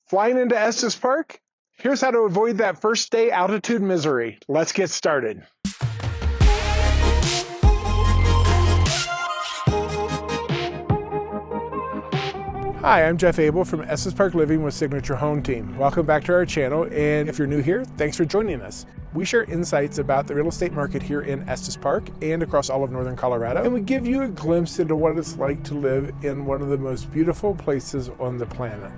Flying into Estes Park? Here's how to avoid that first day altitude misery. Let's get started. Hi, I'm Jeff Abel from Estes Park Living with Signature Home Team. Welcome back to our channel, and if you're new here, thanks for joining us. We share insights about the real estate market here in Estes Park and across all of northern Colorado, and we give you a glimpse into what it's like to live in one of the most beautiful places on the planet.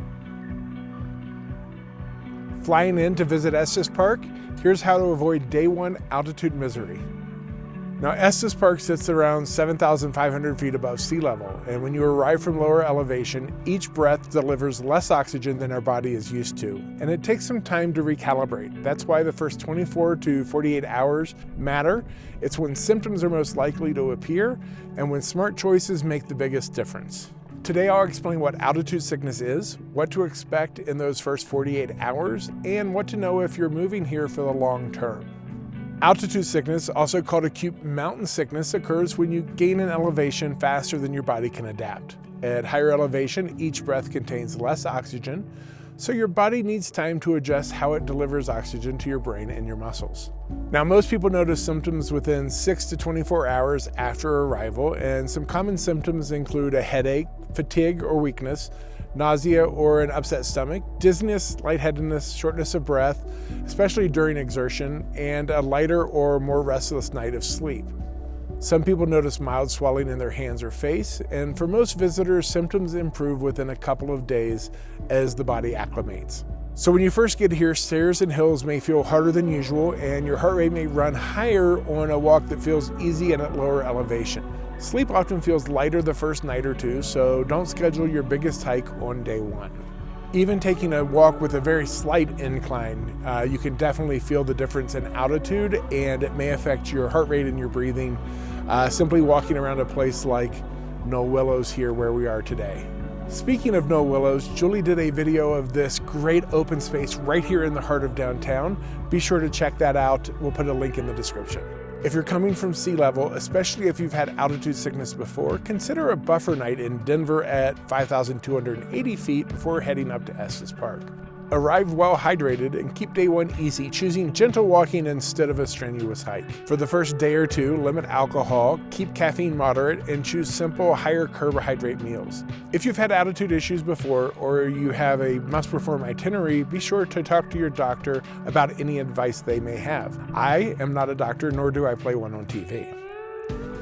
Flying in to visit Estes Park, here's how to avoid day one altitude misery. Now, Estes Park sits around 7,500 feet above sea level, and when you arrive from lower elevation, each breath delivers less oxygen than our body is used to, and it takes some time to recalibrate. That's why the first 24 to 48 hours matter. It's when symptoms are most likely to appear, and when smart choices make the biggest difference. Today, I'll explain what altitude sickness is, what to expect in those first 48 hours, and what to know if you're moving here for the long term. Altitude sickness, also called acute mountain sickness, occurs when you gain an elevation faster than your body can adapt. At higher elevation, each breath contains less oxygen, so your body needs time to adjust how it delivers oxygen to your brain and your muscles. Now, most people notice symptoms within 6 to 24 hours after arrival, and some common symptoms include a headache, fatigue or weakness, nausea or an upset stomach, dizziness, lightheadedness, shortness of breath, especially during exertion, and a lighter or more restless night of sleep. Some people notice mild swelling in their hands or face, and for most visitors, symptoms improve within a couple of days as the body acclimates. So when you first get here, stairs and hills may feel harder than usual, and your heart rate may run higher on a walk that feels easy and at lower elevation. Sleep often feels lighter the first night or two, so don't schedule your biggest hike on day one. Even taking a walk with a very slight incline, you can definitely feel the difference in altitude, and it may affect your heart rate and your breathing. Simply walking around a place like No Willows here where we are today. Speaking of No Willows, Julie did a video of this great open space right here in the heart of downtown. Be sure to check that out. We'll put a link in the description. If you're coming from sea level, especially if you've had altitude sickness before, consider a buffer night in Denver at 5,280 feet before heading up to Estes Park. Arrive well hydrated and keep day one easy, choosing gentle walking instead of a strenuous hike. For the first day or two, limit alcohol, keep caffeine moderate, and choose simple, higher carbohydrate meals. If you've had altitude issues before or you have a must-perform itinerary, be sure to talk to your doctor about any advice they may have. I am not a doctor, nor do I play one on TV.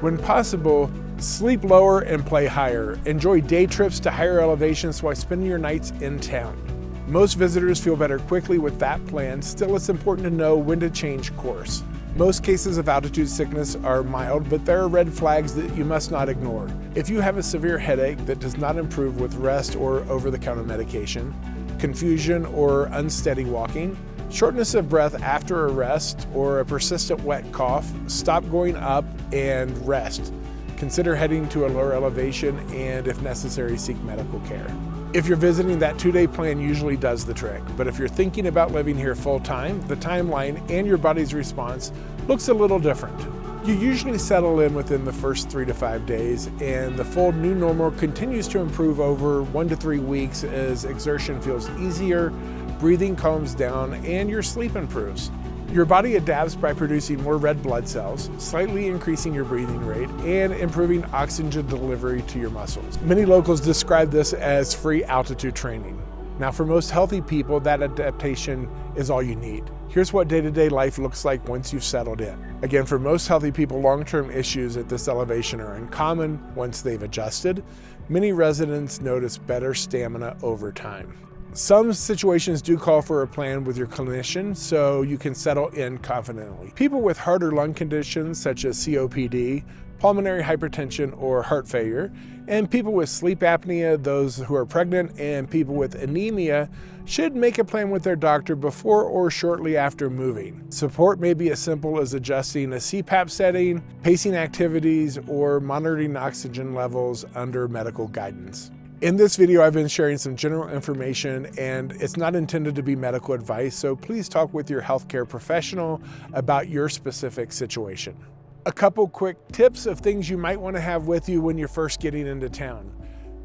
When possible, sleep lower and play higher. Enjoy day trips to higher elevations while spending your nights in town. Most visitors feel better quickly with that plan. Still, it's important to know when to change course. Most cases of altitude sickness are mild, but there are red flags that you must not ignore. If you have a severe headache that does not improve with rest or over-the-counter medication, confusion or unsteady walking, shortness of breath after a rest, or a persistent wet cough, stop going up and rest. Consider heading to a lower elevation and, if necessary, seek medical care. If you're visiting, that 2-day plan usually does the trick, but if you're thinking about living here full-time, the timeline and your body's response looks a little different. You usually settle in within the first 3 to 5 days, and the full new normal continues to improve over 1 to 3 weeks as exertion feels easier, breathing calms down, and your sleep improves. Your body adapts by producing more red blood cells, slightly increasing your breathing rate, and improving oxygen delivery to your muscles. Many locals describe this as free altitude training. Now, for most healthy people, that adaptation is all you need. Here's what day-to-day life looks like once you've settled in. Again, for most healthy people, long-term issues at this elevation are uncommon once they've adjusted. Many residents notice better stamina over time. Some situations do call for a plan with your clinician so you can settle in confidently. People with heart or lung conditions such as COPD, pulmonary hypertension, or heart failure, and people with sleep apnea, those who are pregnant, and people with anemia should make a plan with their doctor before or shortly after moving. Support may be as simple as adjusting a CPAP setting, pacing activities, or monitoring oxygen levels under medical guidance. In this video, I've been sharing some general information, and it's not intended to be medical advice, so please talk with your healthcare professional about your specific situation. A couple quick tips of things you might want to have with you when you're first getting into town.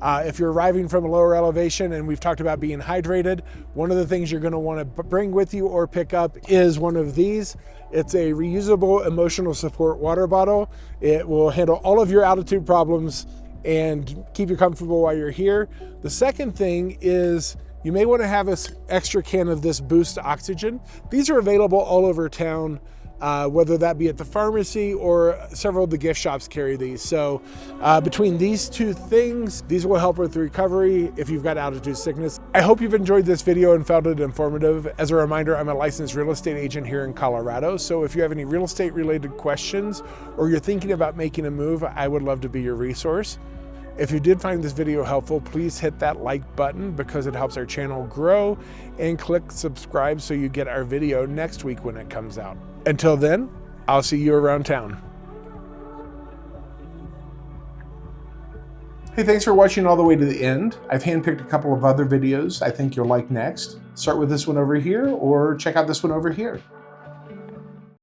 If you're arriving from a lower elevation, and we've talked about being hydrated, one of the things you're going to want to bring with you or pick up is one of these. It's a reusable emotional support water bottle. It will handle all of your altitude problems and keep you comfortable while you're here. The second thing is you may want to have an extra can of this boost oxygen. These are available all over town, whether that be at the pharmacy or several of the gift shops carry these. So between these two things, these will help with recovery if you've got altitude sickness. I hope you've enjoyed this video and found it informative. As a reminder, I'm a licensed real estate agent here in Colorado. So if you have any real estate related questions or you're thinking about making a move, I would love to be your resource. If you did find this video helpful, please hit that like button because it helps our channel grow, and click subscribe so you get our video next week when it comes out. Until then, I'll see you around town. Hey, thanks for watching all the way to the end. I've handpicked a couple of other videos I think you'll like next. Start with this one over here or check out this one over here.